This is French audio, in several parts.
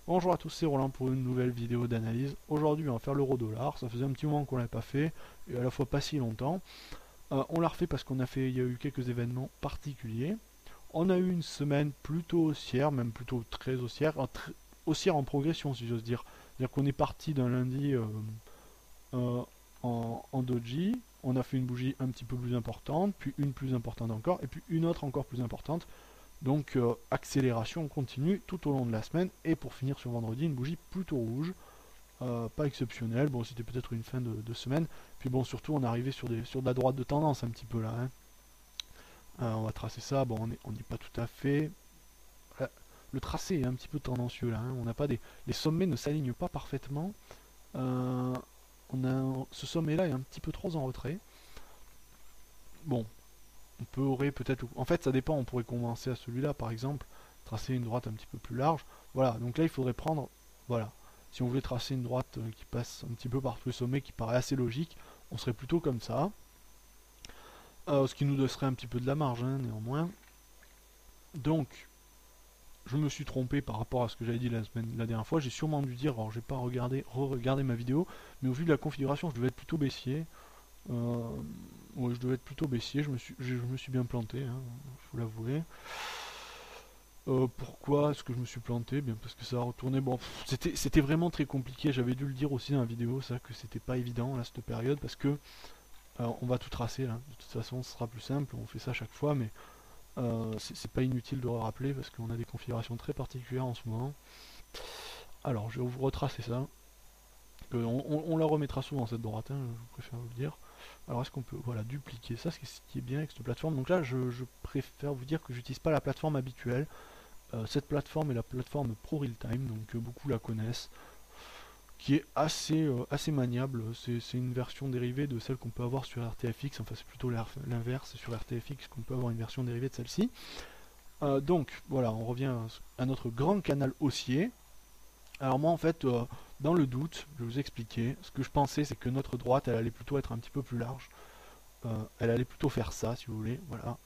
Bonjour à tous, c'est Roland pour une nouvelle vidéo d'analyse. Aujourd'hui, on va faire l'euro-dollar. Ça faisait un petit moment qu'on l'avait pas fait, et à la fois pas si longtemps. On l'a refait parce il y a eu quelques événements particuliers. On a eu une semaine plutôt haussière, même plutôt très haussière, haussière en progression si j'ose dire. C'est-à-dire qu'on est parti d'un lundi euh, en doji, on a fait une bougie un petit peu plus importante, puis une plus importante encore, et puis une autre encore plus importante. Donc accélération continue tout au long de la semaine et pour finir sur vendredi une bougie plutôt rouge, pas exceptionnelle, bon c'était peut-être une fin de semaine, puis bon surtout on est arrivé sur de la droite de tendance un petit peu là, hein. On va tracer ça, bon on n'y est pas tout à fait, euh, le tracé est un petit peu tendancieux là, hein. On n'a pas les sommets ne s'alignent pas parfaitement. Euh, ce sommet là est un petit peu trop en retrait, bon aurait peut-être... En fait, ça dépend, on pourrait commencer à celui-là, par exemple, tracer une droite un petit peu plus large. Voilà, donc là, il faudrait prendre... Voilà, si on voulait tracer une droite qui passe un petit peu par tous les sommets, qui paraît assez logique, on serait plutôt comme ça. Ce qui nous laisserait un petit peu de la marge, hein, néanmoins. Donc, je me suis trompé par rapport à ce que j'avais dit la dernière fois. J'ai sûrement dû dire, alors j'ai pas re-regardé ma vidéo, mais au vu de la configuration, je devais être plutôt baissier. Ouais, je devais être plutôt baissier, je me suis bien planté, hein, faut l'avouer. Pourquoi est-ce que je me suis planté? Bien parce que ça a retourné. Bon, c'était vraiment très compliqué. J'avais dû le dire aussi dans la vidéo, ça, que c'était pas évident là cette période parce que on va tout tracer là. De toute façon, ce sera plus simple. On fait ça à chaque fois, mais c'est pas inutile de le rappeler parce qu'on a des configurations très particulières en ce moment. Alors, je vais vous retracer ça. On la remettra souvent cette droite, hein, je préfère vous le dire. Alors est-ce qu'on peut voilà, dupliquer ça, c'est ce qui est bien avec cette plateforme. Donc là je préfère vous dire que j'utilise pas la plateforme habituelle. Cette plateforme est la plateforme Pro Realtime, donc beaucoup la connaissent, qui est assez maniable. C'est une version dérivée de celle qu'on peut avoir sur RTFX, enfin c'est plutôt l'inverse, c'est sur RTFX qu'on peut avoir une version dérivée de celle-ci. Donc voilà, on revient à notre grand canal haussier. Alors moi en fait, dans le doute, je vais vous expliquer, ce que je pensais c'est que notre droite elle allait plutôt être un petit peu plus large. Elle allait plutôt faire ça si vous voulez, voilà.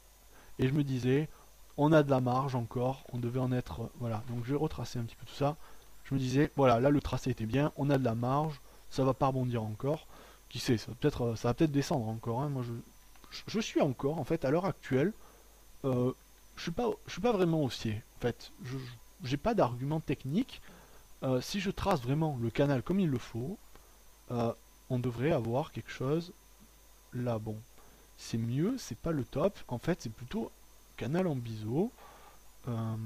Et je me disais, on a de la marge encore, on devait en être... voilà, donc je vais retracer un petit peu tout ça. Je me disais, voilà, là le tracé était bien, on a de la marge, ça va pas rebondir encore. Qui sait, ça va peut-être descendre encore, hein. Moi je suis encore, en fait, à l'heure actuelle, euh, je suis pas vraiment haussier. En fait, j'ai pas d'argument technique. Si je trace vraiment le canal comme il le faut, euh, on devrait avoir quelque chose là, bon. C'est mieux, c'est pas le top. En fait, c'est plutôt canal en biseau. Alors,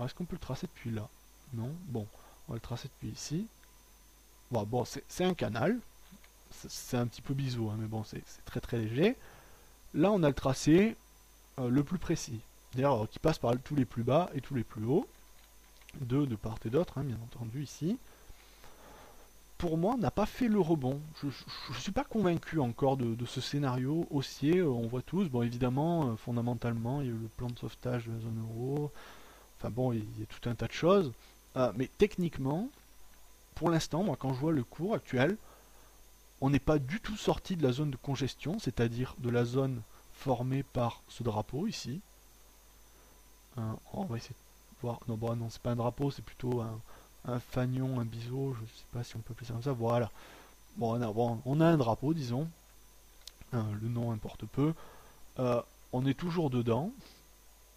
est-ce qu'on peut le tracer depuis là? Non. Bon, on va le tracer depuis ici. Bon, c'est un canal. C'est un petit peu biseau, hein, mais bon, c'est très très léger. Là, on a le tracé le plus précis. D'ailleurs, qui passe par tous les plus bas et tous les plus hauts. De part et d'autre, hein, bien entendu, ici. Pour moi, on n'a pas fait le rebond. Je ne suis pas convaincu encore de ce scénario haussier. On voit tous, bon évidemment, fondamentalement, il y a eu le plan de sauvetage de la zone euro. Enfin bon, il y a tout un tas de choses. Mais techniquement, pour l'instant, moi quand je vois le cours actuel, on n'est pas du tout sorti de la zone de congestion, c'est-à-dire de la zone formée par ce drapeau ici. On va essayer de voir. Non, bon, non, c'est pas un drapeau, c'est plutôt un fanion, un biseau, je sais pas si on peut appeler ça comme ça. Voilà. Bon, on a un drapeau, disons. Le nom importe peu. On est toujours dedans.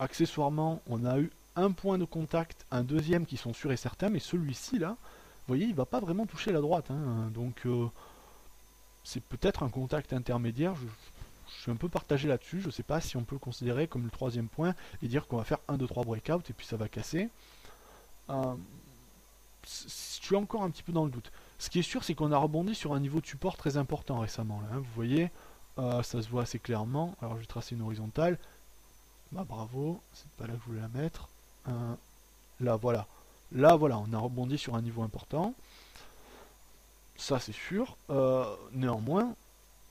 Accessoirement, on a eu un point de contact, un deuxième qui sont sûrs et certains, mais celui-ci là, vous voyez, il va pas vraiment toucher la droite, hein. Donc c'est peut-être un contact intermédiaire. Je suis un peu partagé là-dessus. Je sais pas si on peut le considérer comme le troisième point et dire qu'on va faire 1, 2, 3 breakout et puis ça va casser. Euh, je suis encore un petit peu dans le doute. Ce qui est sûr, c'est qu'on a rebondi sur un niveau de support très important récemment. Là, hein. Vous voyez, ça se voit assez clairement. Alors, je vais tracer une horizontale. Bah, bravo, c'est pas là que je voulais la mettre. Là, voilà. Là, voilà, on a rebondi sur un niveau important. Ça, c'est sûr. Néanmoins,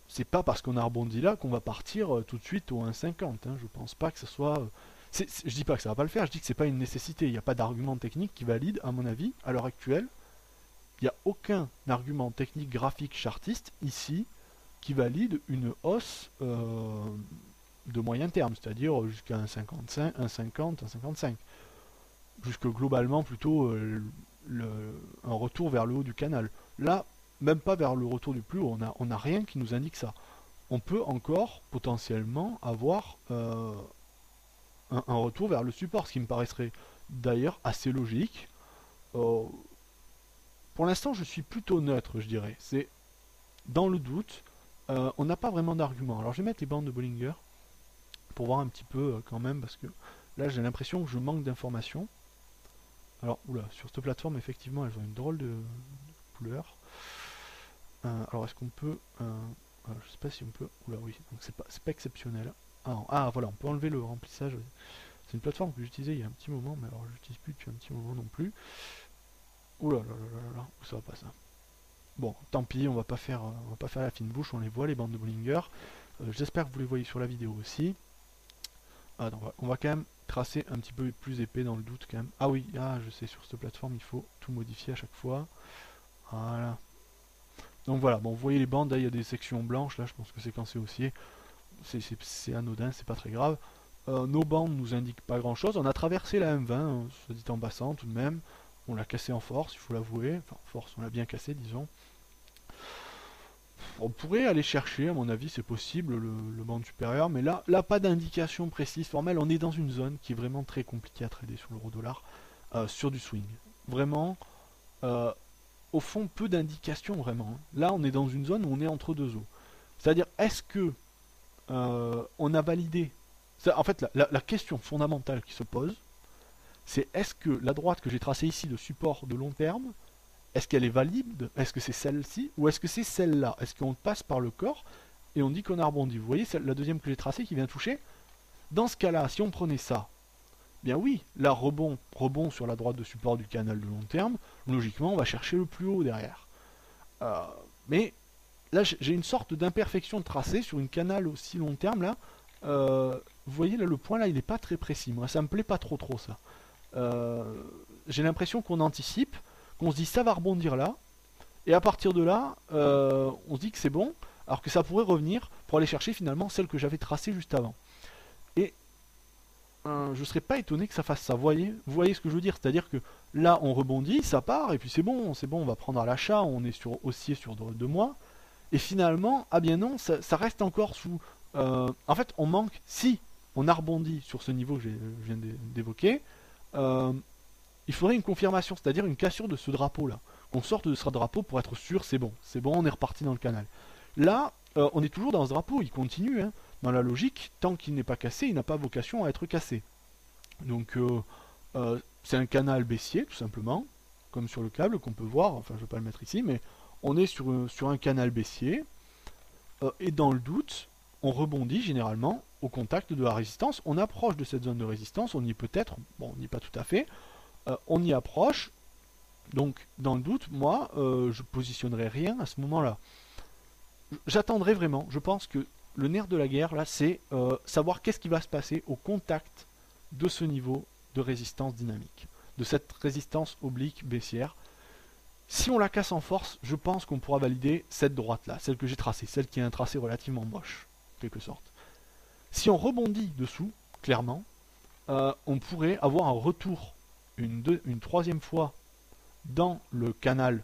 c'est pas parce qu'on a rebondi là qu'on va partir tout de suite au 1,50. Hein. Je pense pas que ce soit. Je dis pas que ça va pas le faire, je dis que c'est pas une nécessité. Il n'y a pas d'argument technique qui valide, à mon avis, à l'heure actuelle. Il n'y a aucun argument technique, graphique, chartiste ici qui valide une hausse de moyen terme, c'est-à-dire jusqu'à 1,55, 1,50, 1,55. jusque globalement plutôt un retour vers le haut du canal. Là, même pas vers le retour du plus haut, on a rien qui nous indique ça. On peut encore potentiellement avoir un retour vers le support, ce qui me paraîtrait d'ailleurs assez logique. Pour l'instant, je suis plutôt neutre, je dirais. C'est dans le doute, on n'a pas vraiment d'argument. Alors je vais mettre les bandes de Bollinger pour voir un petit peu quand même, parce que là j'ai l'impression que je manque d'informations. Alors, oula, sur cette plateforme, effectivement, elles ont une drôle de couleur. Alors, est-ce qu'on peut... je sais pas si on peut... Oula, oui, donc c'est pas exceptionnel. Ah, voilà, on peut enlever le remplissage. C'est une plateforme que j'utilisais il y a un petit moment, mais alors je l'utilise plus depuis un petit moment non plus. Oula, là, là, là, là, ça va pas ça. Bon, tant pis, on va pas faire la fine bouche, on les voit, les bandes de Bollinger. J'espère que vous les voyez sur la vidéo aussi. Donc, on va quand même tracer un petit peu plus épais dans le doute quand même. Ah oui, je sais, sur cette plateforme, il faut tout modifier à chaque fois. Voilà. Donc voilà, bon, vous voyez les bandes, là, il y a des sections blanches, là, je pense que c'est quand c'est haussier. C'est anodin, c'est pas très grave. Nos bandes nous indiquent pas grand chose. On a traversé la M20, hein, soit dit en passant tout de même. On l'a cassé en force, il faut l'avouer. Enfin, en force, on l'a bien cassé, disons. On pourrait aller chercher, à mon avis, c'est possible, le band supérieur, mais là, pas d'indication précise, formelle. On est dans une zone qui est vraiment très compliquée à trader sur l'euro-dollar, sur du swing. Vraiment, au fond, peu d'indications, vraiment. Là, on est dans une zone où on est entre deux eaux. C'est-à-dire, est-ce que on a validé... En fait, la question fondamentale qui se pose, c'est est-ce que la droite que j'ai tracée ici de support de long terme, est-ce qu'elle est valide? Est-ce que c'est celle-ci? Ou est-ce que c'est celle-là? Est-ce qu'on passe par le corps et on dit qu'on a rebondi? Vous voyez, la deuxième que j'ai tracée qui vient toucher? Dans ce cas-là, si on prenait ça, bien oui, là, rebond sur la droite de support du canal de long terme, logiquement, on va chercher le plus haut derrière. Mais là, j'ai une sorte d'imperfection de tracé sur une canal aussi long terme, là. Vous voyez, là, le point, là, il n'est pas très précis. Moi, ça me plaît pas trop, ça. J'ai l'impression qu'on anticipe, qu'on se dit ça va rebondir là, et à partir de là, on se dit que c'est bon, alors que ça pourrait revenir pour aller chercher finalement celle que j'avais tracée juste avant. Et je ne serais pas étonné que ça fasse ça. Vous voyez ce que je veux dire? C'est-à-dire que là, on rebondit, ça part, et puis c'est bon, on va prendre à l'achat, on est haussier sur 2 mois, et finalement, ah bien non, ça reste encore sous... en fait, on manque, si on a rebondi sur ce niveau que je viens d'évoquer, il faudrait une confirmation, c'est-à-dire une cassure de ce drapeau-là. Qu'on sorte de ce drapeau pour être sûr, c'est bon, on est reparti dans le canal. Là, on est toujours dans ce drapeau, il continue, hein. Dans la logique, tant qu'il n'est pas cassé, il n'a pas vocation à être cassé. Donc, c'est un canal baissier, tout simplement, comme sur le câble qu'on peut voir, enfin je ne vais pas le mettre ici, mais on est sur un canal baissier, et dans le doute, on rebondit généralement au contact de la résistance, on approche de cette zone de résistance, on y est peut-être, bon, on n'y est pas tout à fait, on y approche, donc dans le doute, moi, je positionnerai rien à ce moment-là. J'attendrai vraiment, je pense que le nerf de la guerre, là, c'est savoir qu'est-ce qui va se passer au contact de ce niveau de résistance dynamique, de cette résistance oblique baissière. Si on la casse en force, je pense qu'on pourra valider cette droite-là, celle que j'ai tracée, celle qui est un tracé relativement moche, en quelque sorte. Si on rebondit dessous, clairement, on pourrait avoir un retour une troisième fois dans le canal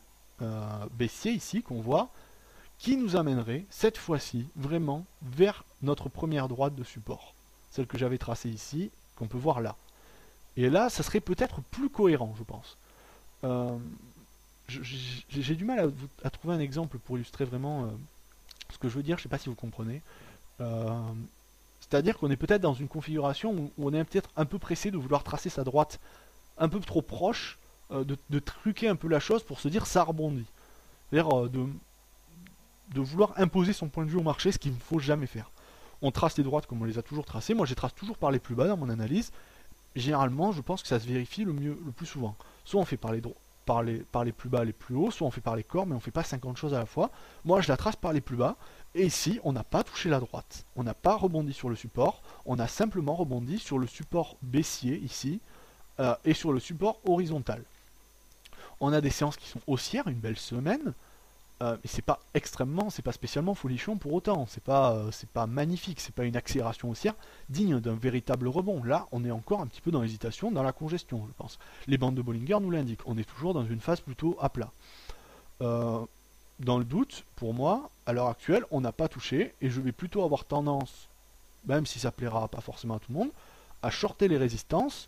baissier ici qu'on voit, qui nous amènerait cette fois-ci vraiment vers notre première droite de support, celle que j'avais tracée ici, qu'on peut voir là. Et là, ça serait peut-être plus cohérent, je pense. J'ai du mal à trouver un exemple pour illustrer vraiment ce que je veux dire, je ne sais pas si vous comprenez. C'est-à-dire qu'on est peut-être dans une configuration où on est peut-être un peu pressé de vouloir tracer sa droite un peu trop proche, de truquer un peu la chose pour se dire ça rebondit. C'est-à-dire de vouloir imposer son point de vue au marché, ce qu'il ne faut jamais faire. On trace les droites comme on les a toujours tracées. Moi, je les trace toujours par les plus bas dans mon analyse. Généralement, je pense que ça se vérifie le plus souvent. Soit on fait par les plus bas, les plus hauts, soit on fait par les corps, mais on ne fait pas 50 choses à la fois. Moi, je la trace par les plus bas. Et ici, on n'a pas touché la droite. On n'a pas rebondi sur le support. On a simplement rebondi sur le support baissier, ici, et sur le support horizontal. On a des séances qui sont haussières, une belle semaine. Mais c'est pas spécialement folichon pour autant. C'est pas magnifique, c'est pas une accélération haussière digne d'un véritable rebond. Là, on est encore un petit peu dans l'hésitation, dans la congestion, je pense. Les bandes de Bollinger nous l'indiquent. On est toujours dans une phase plutôt à plat. Dans le doute, pour moi, à l'heure actuelle, on n'a pas touché, et je vais plutôt avoir tendance, même si ça plaira pas forcément à tout le monde, à shorter les résistances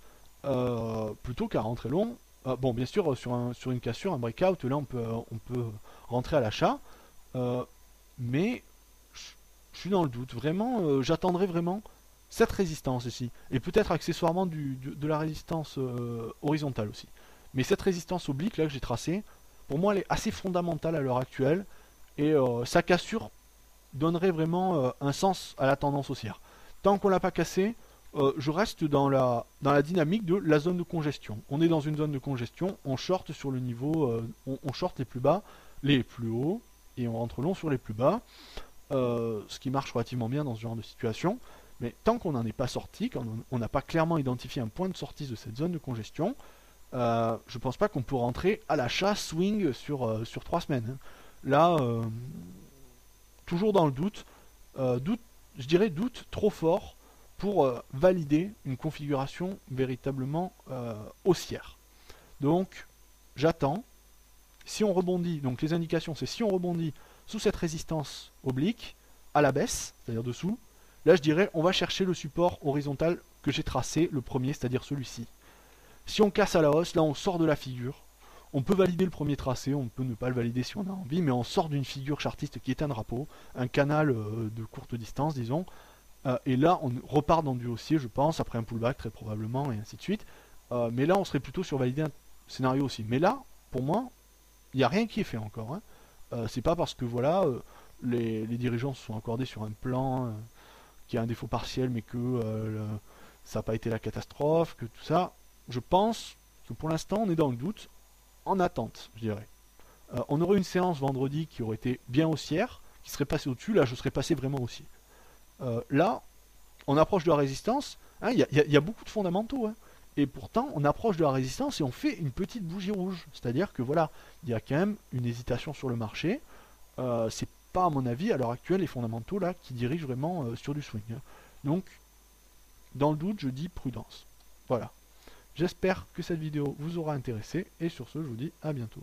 plutôt qu'à rentrer long. Bon, bien sûr, sur une cassure, un breakout, là, on peut rentrer à l'achat, mais je suis dans le doute. Vraiment, j'attendrai vraiment cette résistance ici, et peut-être accessoirement de la résistance horizontale aussi. Mais cette résistance oblique, là, que j'ai tracée, pour moi, elle est assez fondamentale à l'heure actuelle, et sa cassure donnerait vraiment un sens à la tendance haussière. Tant qu'on l'a pas cassée, je reste dans la dynamique de la zone de congestion. On est dans une zone de congestion, on short sur le niveau, on short les plus bas, les plus hauts, et on rentre long sur les plus bas, ce qui marche relativement bien dans ce genre de situation. Mais tant qu'on n'en est pas sorti, quand on n'a pas clairement identifié un point de sortie de cette zone de congestion, je pense pas qu'on peut rentrer à l'achat swing sur 3 semaines. Hein. Là, toujours dans le doute, je dirais doute trop fort pour valider une configuration véritablement haussière. Donc, j'attends. Si on rebondit, donc les indications, c'est si on rebondit sous cette résistance oblique, à la baisse, c'est-à-dire dessous, là je dirais on va chercher le support horizontal que j'ai tracé, le premier, c'est-à-dire celui-ci. Si on casse à la hausse, là on sort de la figure. On peut valider le premier tracé, on peut ne pas le valider si on a envie, mais on sort d'une figure chartiste qui est un drapeau, un canal de courte distance, disons. Et là, on repart dans du haussier, je pense, après un pullback très probablement, et ainsi de suite. Mais là, on serait plutôt sur valider un scénario aussi. Mais là, pour moi, il n'y a rien qui est fait encore. Hein. C'est pas parce que voilà, les dirigeants se sont accordés sur un plan qui a un défaut partiel, mais que ça n'a pas été la catastrophe, que tout ça. Je pense que pour l'instant, on est dans le doute, en attente, je dirais. On aurait une séance vendredi qui aurait été bien haussière, qui serait passée au-dessus, là je serais passé vraiment haussier. Là, on approche de la résistance, hein, y a beaucoup de fondamentaux, hein, et pourtant on approche de la résistance et on fait une petite bougie rouge. C'est-à-dire que voilà, il y a quand même une hésitation sur le marché. C'est pas à mon avis à l'heure actuelle les fondamentaux là qui dirigent vraiment sur du swing. Hein. Donc, dans le doute, je dis prudence. Voilà. J'espère que cette vidéo vous aura intéressé, et sur ce, je vous dis à bientôt.